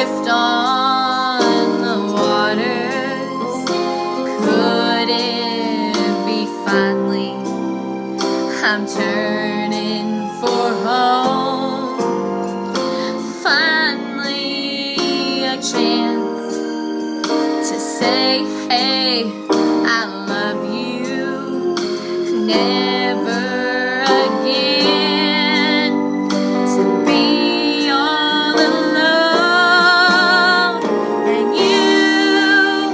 drift on the waters. Could it be finally I'm turning for home? Finally a chance to say, hey, I love you. Never again to be all alone. And you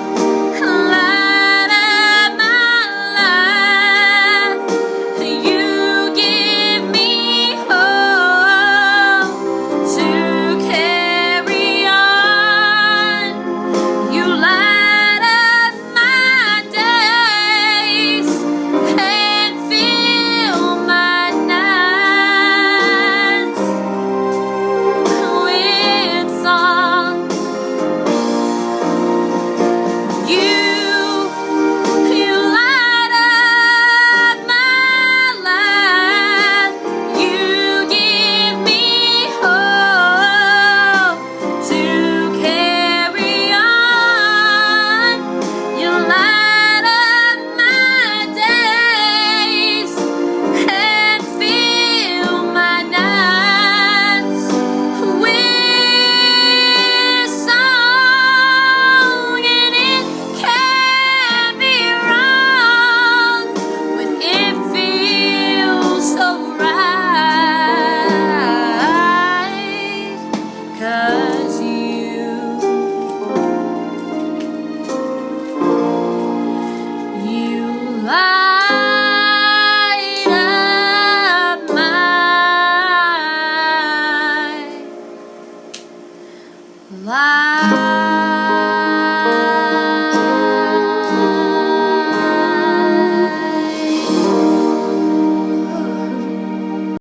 light up my life. You give me hope to carry on. You light up my days and fill my nights with song. You light up my life. You give me hope to carry on. You light up my days and fill my nights with song. And it can't be wrong when it feels so right. 'Cause you light up my life.